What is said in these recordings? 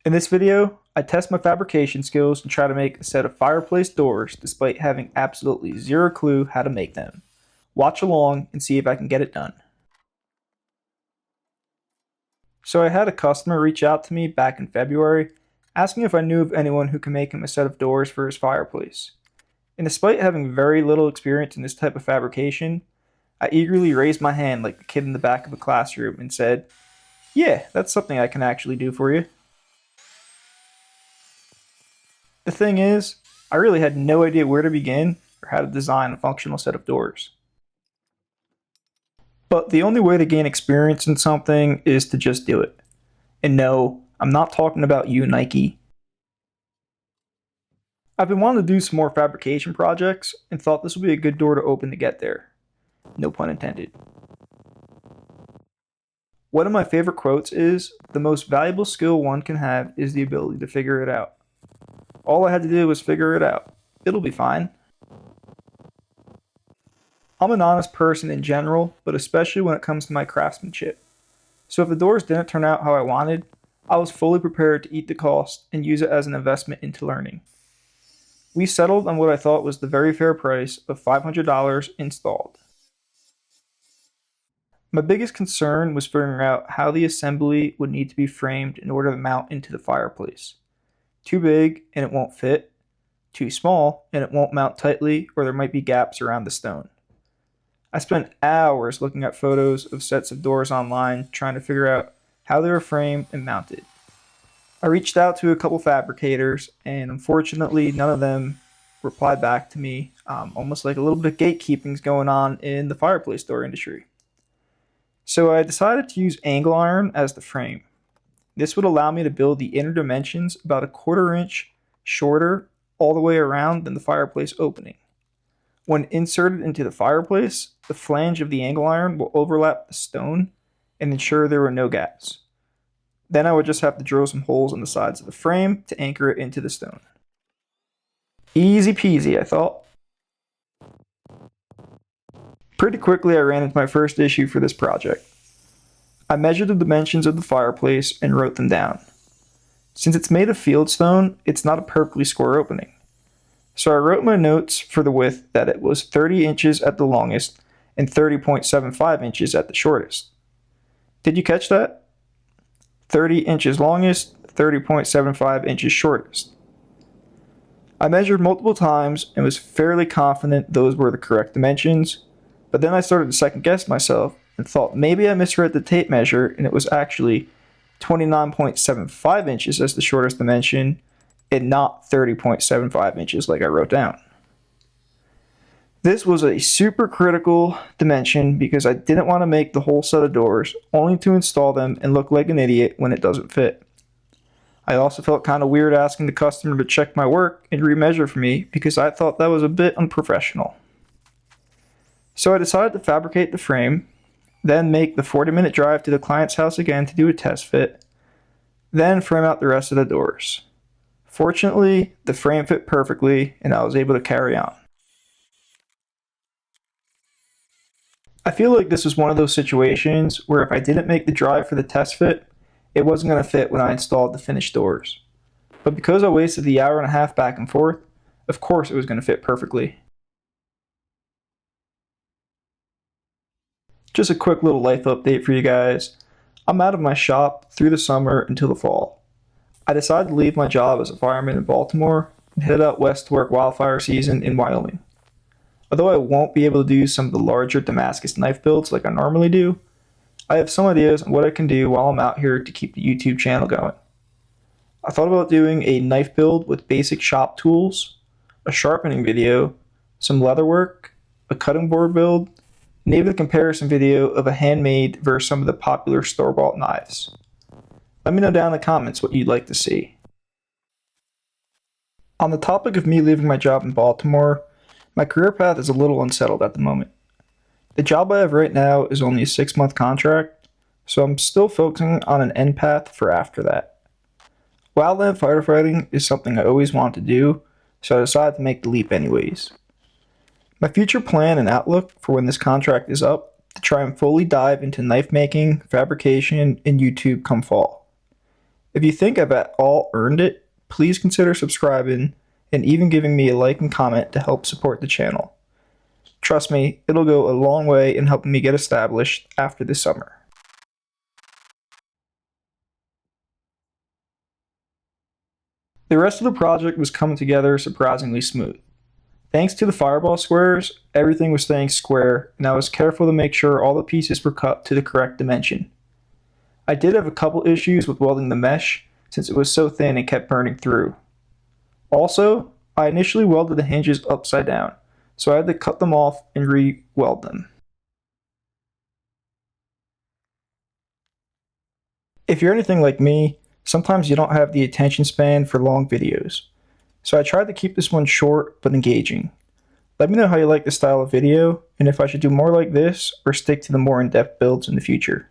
In this video, I test my fabrication skills and try to make a set of fireplace doors despite having absolutely zero clue how to make them. Watch along and see if I can get it done. So I had a customer reach out to me back in February asking if I knew of anyone who can make him a set of doors for his fireplace. And despite having very little experience in this type of fabrication, I eagerly raised my hand like the kid in the back of a classroom and said, "Yeah, that's something I can actually do for you." The thing is, I really had no idea where to begin or how to design a functional set of doors. But the only way to gain experience in something is to just do it. And no, I'm not talking about you, Nike. I've been wanting to do some more fabrication projects and thought this would be a good door to open to get there. No pun intended. One of my favorite quotes is, "The most valuable skill one can have is the ability to figure it out." All I had to do was figure it out. It'll be fine. I'm an honest person in general, but especially when it comes to my craftsmanship. So if the doors didn't turn out how I wanted, I was fully prepared to eat the cost and use it as an investment into learning. We settled on what I thought was the very fair price of $500 installed. My biggest concern was figuring out how the assembly would need to be framed in order to mount into the fireplace. Too big and it won't fit, too small and it won't mount tightly, or there might be gaps around the stone. I spent hours looking at photos of sets of doors online trying to figure out how they were framed and mounted. I reached out to a couple fabricators and unfortunately none of them replied back to me, almost like a little bit of gatekeeping's going on in the fireplace door industry. So I decided to use angle iron as the frame. This would allow me to build the inner dimensions about a 1/4 inch shorter all the way around than the fireplace opening. When inserted into the fireplace, the flange of the angle iron will overlap the stone and ensure there were no gaps. Then I would just have to drill some holes in the sides of the frame to anchor it into the stone. Easy peasy, I thought. Pretty quickly I ran into my first issue for this project. I measured the dimensions of the fireplace and wrote them down. Since it's made of fieldstone, it's not a perfectly square opening. So I wrote my notes for the width that it was 30 inches at the longest and 30.75 inches at the shortest. Did you catch that? 30 inches longest, 30.75 inches shortest. I measured multiple times and was fairly confident those were the correct dimensions, but then I started to second guess myself and thought maybe I misread the tape measure and it was actually 29.75 inches as the shortest dimension and not 30.75 inches like I wrote down. This was a super critical dimension because I didn't want to make the whole set of doors only to install them and look like an idiot when it doesn't fit. I also felt kind of weird asking the customer to check my work and remeasure for me because I thought that was a bit unprofessional. So I decided to fabricate the frame, then make the 40-minute drive to the client's house again to do a test fit, then frame out the rest of the doors. Fortunately, the frame fit perfectly and I was able to carry on. I feel like this was one of those situations where if I didn't make the drive for the test fit, it wasn't going to fit when I installed the finished doors. But because I wasted the hour and a half back and forth, of course it was going to fit perfectly. Just a quick little life update for you guys. I'm out of my shop through the summer until the fall. I decided to leave my job as a fireman in Baltimore and head out west to work wildfire season in Wyoming. Although I won't be able to do some of the larger Damascus knife builds like I normally do, I have some ideas on what I can do while I'm out here to keep the YouTube channel going. I thought about doing a knife build with basic shop tools, a sharpening video, some leather work, a cutting board build, and even a comparison video of a handmade versus some of the popular store-bought knives. Let me know down in the comments what you'd like to see. On the topic of me leaving my job in Baltimore, my career path is a little unsettled at the moment. The job I have right now is only a 6-month contract, so I'm still focusing on an end path for after that. Wildland firefighting is something I always wanted to do, so I decided to make the leap anyways. My future plan and outlook for when this contract is up to try and fully dive into knife making, fabrication, and YouTube come fall. If you think I've at all earned it, please consider subscribing and even giving me a like and comment to help support the channel. Trust me, it'll go a long way in helping me get established after the summer. The rest of the project was coming together surprisingly smooth. Thanks to the fireball squares, everything was staying square, and I was careful to make sure all the pieces were cut to the correct dimension. I did have a couple issues with welding the mesh, since it was so thin and kept burning through. Also, I initially welded the hinges upside down, so I had to cut them off and re-weld them. If you're anything like me, sometimes you don't have the attention span for long videos. So I tried to keep this one short but engaging. Let me know how you like this style of video, and if I should do more like this or stick to the more in-depth builds in the future.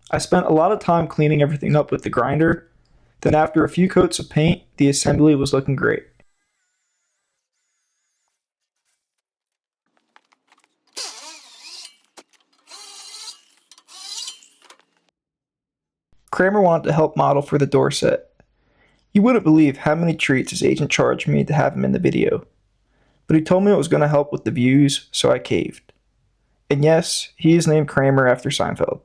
I spent a lot of time cleaning everything up with the grinder, then after a few coats of paint, the assembly was looking great. Kramer wanted to help model for the door set. You wouldn't believe how many treats his agent charged me to have him in the video. But he told me it was going to help with the views, so I caved. And yes, he is named Kramer after Seinfeld.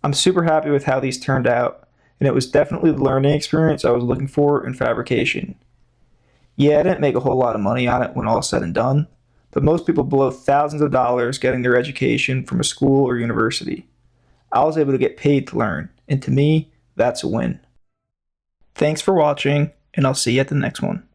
I'm super happy with how these turned out, and it was definitely the learning experience I was looking for in fabrication. Yeah, I didn't make a whole lot of money on it when all said and done, but most people blow thousands of dollars getting their education from a school or university. I was able to get paid to learn, and to me, that's a win. Thanks for watching, and I'll see you at the next one.